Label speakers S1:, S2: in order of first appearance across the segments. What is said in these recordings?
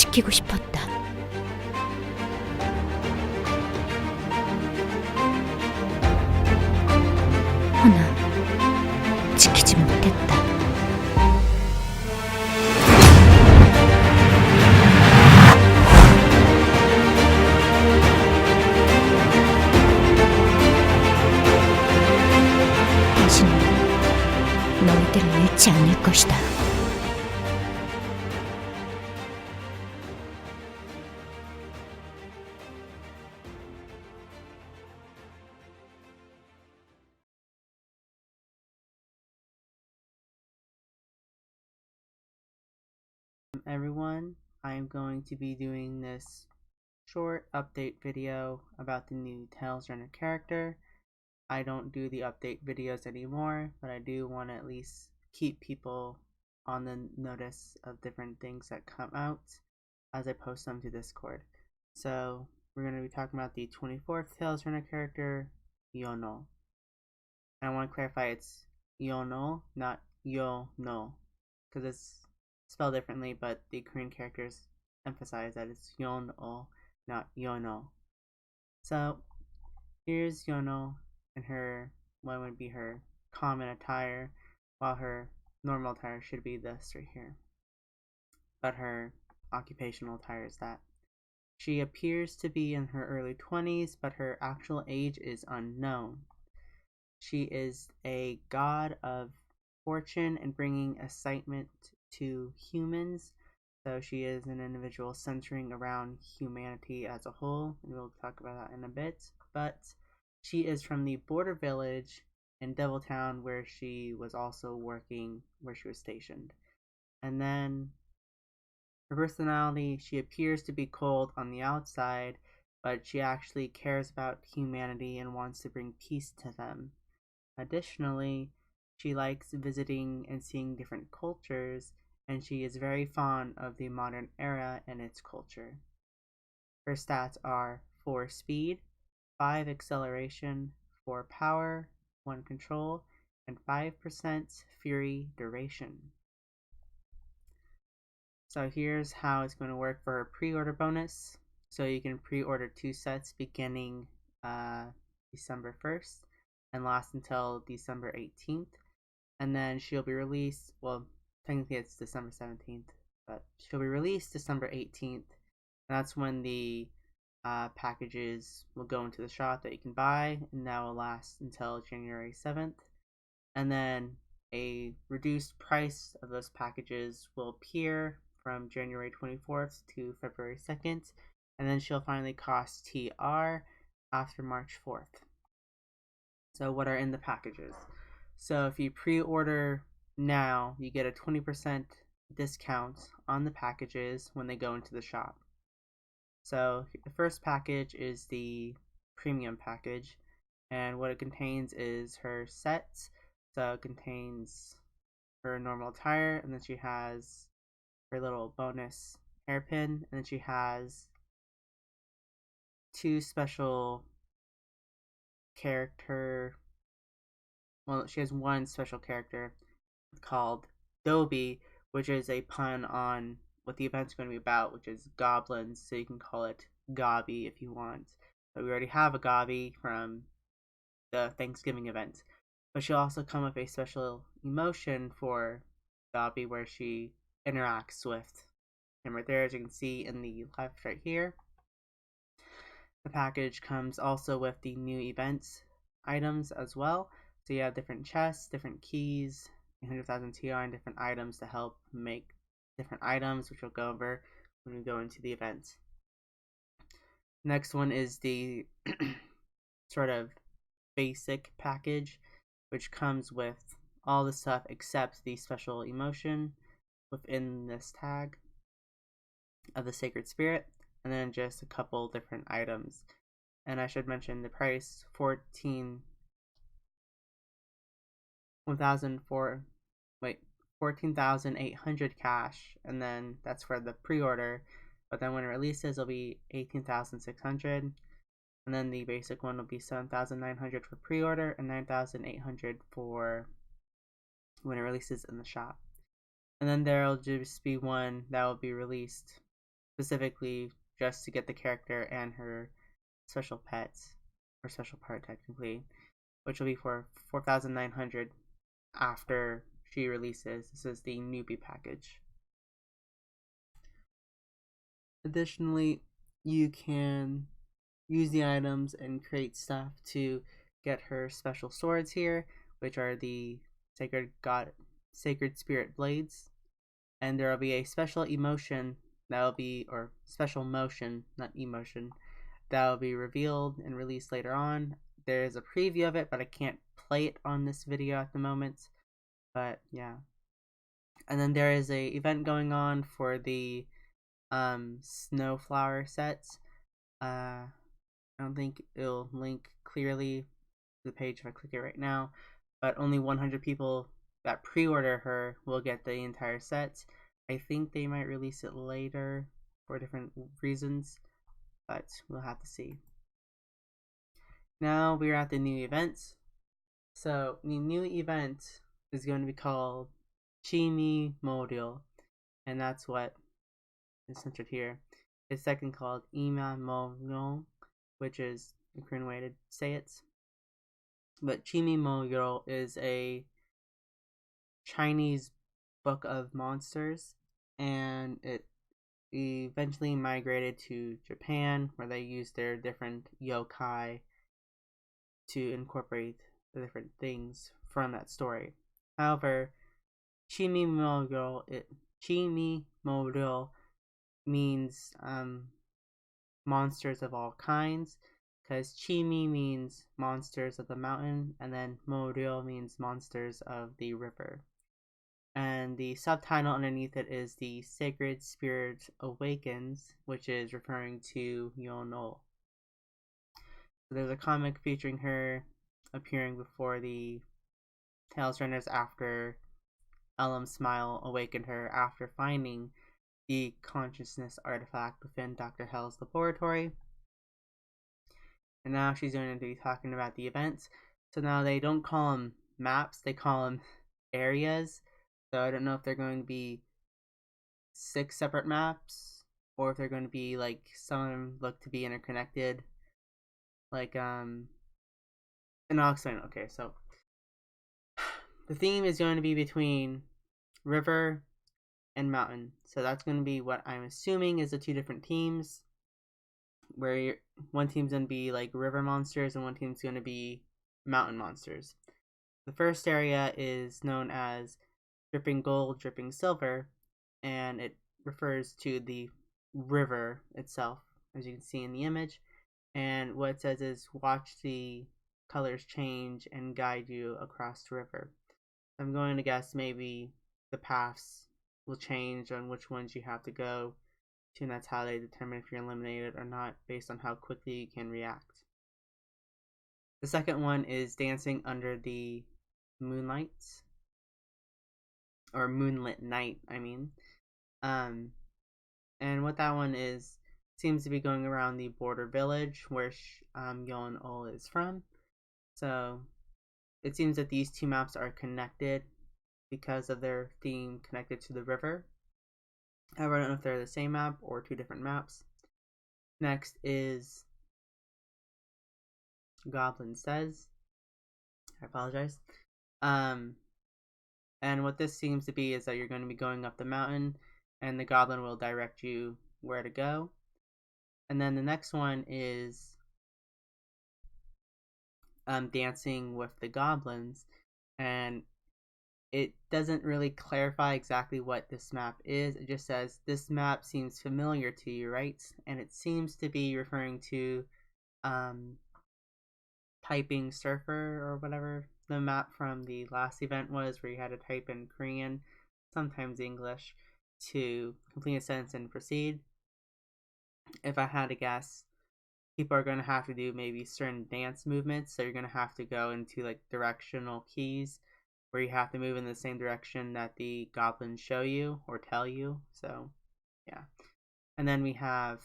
S1: 지키고 싶었다. 허나 지키지 못했다. 다시는 너희들을 잃지 않을 것이다.
S2: Everyone, I'm going to be doing this short update video about the new Tails Runner character. I don't do the update videos anymore, but I do want to at least keep people on the notice of different things that come out as I post them to Discord. So we're going to be talking about the 24th Tails Runner character, Yeono. And I want to clarify it's Yeono, not Yo-no, because it's spelled differently, but the Korean characters emphasize that it's Yeono, not Yeono. So here's Yeono in her what would be her common attire, while her normal attire should be this right here. But her occupational attire is that. She appears to be in her early 20s, but her actual age is unknown. She is a god of fortune and bringing excitement to humans. So she is an individual centering around humanity as a whole, and we'll talk about that in a bit. But she is from the border village in Deviltown, where she was also working, where she was stationed. And then her personality, she appears to be cold on the outside, but she actually cares about humanity and wants to bring peace to them. Additionally, she likes visiting and seeing different cultures, and she is very fond of the modern era and its culture. Her stats are 4 speed, 5 acceleration, 4 power, 1 control, and 5% fury duration. So here's how it's going to work for her pre-order bonus. So you can pre-order 2 sets beginning December 1st and last until December 18th. And then she'll be released, well, technically it's December 17th, but she'll be released December 18th. And that's when the packages will go into the shop that you can buy, and that will last until January 7th. And then a reduced price of those packages will appear from January 24th to February 2nd, and then she'll finally cost TR after March 4th. So what are in the packages? So if you pre-order now, you get a 20% discount on the packages when they go into the shop. So the first package is the premium package, and what it contains is her sets. So it contains her normal attire, and then she has her little bonus hairpin, and then she has 2 special character. Well, she has 1 special character called Dobby, which is a pun on what the event's going to be about, which is goblins, so you can call it Gobby if you want. But we already have a Gobby from the Thanksgiving event. But she'll also come with a special emotion for Gobby where she interacts with him right there, as you can see in the left right here. The package comes also with the new events items as well. So you have different chests, different keys, 100,000 TR, and different items to help make different items, which we'll go over when we go into the event. Next one is the sort of basic package, which comes with all the stuff except the special emotion within this tag of the Sacred Spirit, and then just a couple different items. And I should mention the price, 14,800 cash, and then that's for the pre-order, but then when it releases it'll be 18,600, and then the basic one will be 7,900 for pre-order and 9,800 for when it releases in the shop. And then there'll just be one that will be released specifically just to get the character and her special pets, or special part technically, which will be for 4,900 after she releases. This is the newbie package. Additionally, you can use the items and create stuff to get her special swords here, which are the sacred spirit blades. And there will be a special emotion that will be, or special motion, not emotion, that will be revealed and released later on. There's a preview of it, but I can't play it on this video at the moment. But yeah. And then there is a event going on for the snowflower sets. I don't think it'll link clearly to the page if I click it right now, but only 100 people that pre-order her will get the entire set. I think they might release it later for different reasons, but we'll have to see. Now we're at the new events. So the new event is going to be called Chimi Moryo, and that's what is centered here. It's second called Moryo, which is the Korean way to say it. But Chimi Moryo is a Chinese book of monsters, and it eventually migrated to Japan, where they used their different yokai to incorporate the different things from that story. However, Chimimoryo means monsters of all kinds, because Chimi means monsters of the mountain, and then Moryo means monsters of the river. And the subtitle underneath it is The Sacred Spirit Awakens, which is referring to Yeono. So there's a comic featuring her appearing before the Tales Runners after Elam's smile awakened her after finding the consciousness artifact within Dr. Hell's laboratory. And now she's going to be talking about the events. So now they don't call them maps, they call them areas. So I don't know if they're going to be 6 separate maps, or if they're going to be like some of them look to be interconnected. Like and I'll explain. Okay, so the theme is going to be between river and mountain. So that's going to be what I'm assuming is the 2 different teams, where one team's going to be like river monsters and one team's going to be mountain monsters. The first area is known as Dripping Gold, Dripping Silver, and it refers to the river itself, as you can see in the image. And what it says is, watch the colors change and guide you across the river. I'm going to guess maybe the paths will change on which ones you have to go to, and that's how they determine if you're eliminated or not, based on how quickly you can react. The second one is Dancing Under the Moonlight, or Moonlit Night, I mean. And what that one is, seems to be going around the border village where Yeono is from. So it seems that these 2 maps are connected because of their theme connected to the river. However, I don't know if they're the same map or 2 different maps. Next is Goblin Says. I apologize. And what this seems to be is that you're going to be going up the mountain, and the goblin will direct you where to go. And then the next one is Dancing with the Goblins, and it doesn't really clarify exactly what this map is. It just says, this map seems familiar to you, right? And it seems to be referring to Typing Surfer, or whatever the map from the last event was, where you had to type in Korean, sometimes English, to complete a sentence and proceed. If I had to guess, people are going to have to do maybe certain dance movements, so you're going to have to go into like directional keys, where you have to move in the same direction that the goblins show you or tell you. So yeah. And then we have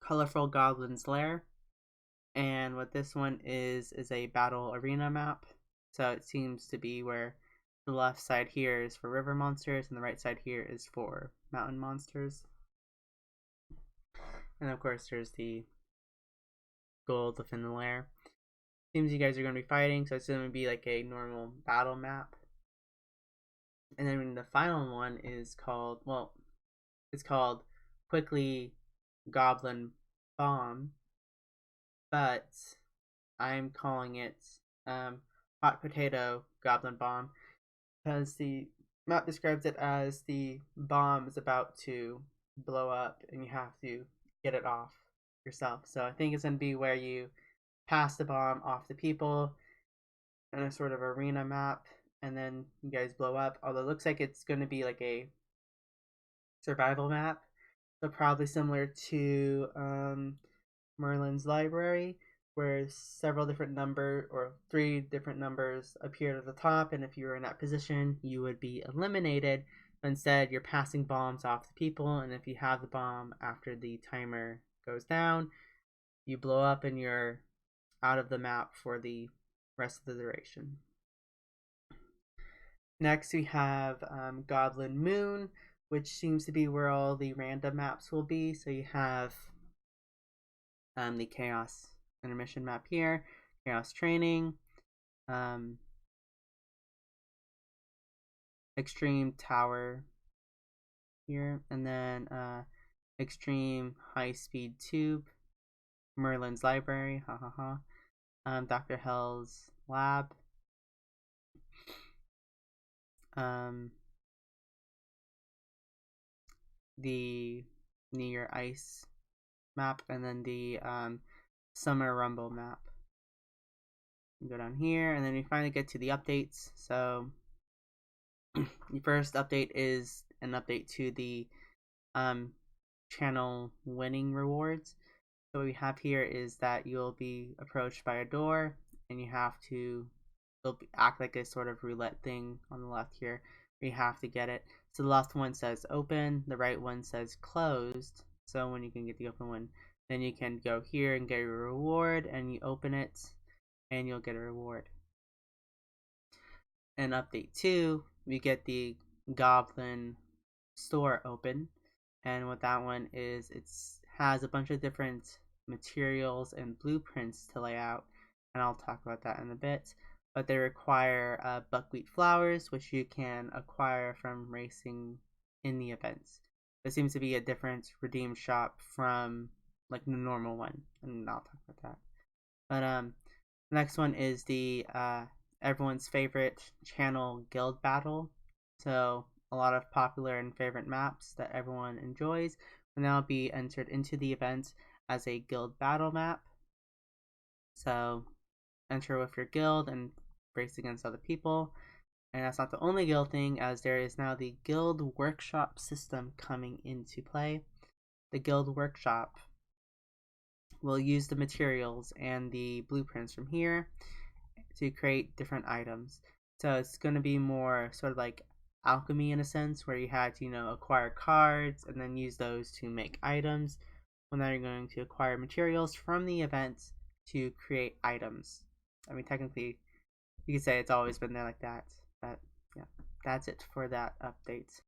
S2: Colorful Goblin's Lair, and what this one is a battle arena map. So it seems to be where the left side here is for river monsters and the right side here is for mountain monsters. And of course, there's the gold within the lair. Seems you guys are going to be fighting, so it's going to be like a normal battle map. And then the final one is called, well, it's called Quickly Goblin Bomb, but I'm calling it Hot Potato Goblin Bomb because the map describes it as the bomb is about to blow up and you have to get it off yourself. So I think it's going to be where you pass the bomb off the people in a sort of arena map and then you guys blow up. Although it looks like it's going to be like a survival map. So probably similar to Merlin's library, where several different number or 3 different numbers appeared at the top, and if you were in that position, you would be eliminated. Instead, you're passing bombs off to people, and if you have the bomb after the timer goes down, you blow up and you're out of the map for the rest of the duration. Next, we have Goblin Moon, which seems to be where all the random maps will be. So you have the Chaos Intermission map here, Chaos Training, Extreme Tower here, and then Extreme High Speed Tube, Merlin's Library, Dr. Hell's Lab, the Near Ice map, and then the Summer Rumble map. You go down here, and then you finally get to the updates. So the first update is an update to the channel winning rewards. So what we have here is that you'll be approached by a door, and you have to act like a sort of roulette thing on the left here. You have to get it. So the left one says open, the right one says closed. So when you can get the open one, then you can go here and get a reward, and you open it, and you'll get a reward. In update 2, we get the Goblin store open, and what that one is, it has a bunch of different materials and blueprints to lay out, and I'll talk about that in a bit. But they require buckwheat flowers, which you can acquire from racing in the events. There seems to be a different redeem shop from like the normal one, and I'll talk about that. But the next one is the everyone's favorite channel guild battle. So a lot of popular and favorite maps that everyone enjoys will now be entered into the event as a guild battle map. So enter with your guild and race against other people. And that's not the only guild thing, as there is now the guild workshop system coming into play. The guild workshop will use the materials and the blueprints from here to create different items. So it's going to be more sort of like alchemy in a sense, where you had to, acquire cards and then use those to make items. Well, now you're going to acquire materials from the event to create items. I mean, technically, you could say it's always been there like that, but yeah, that's it for that update.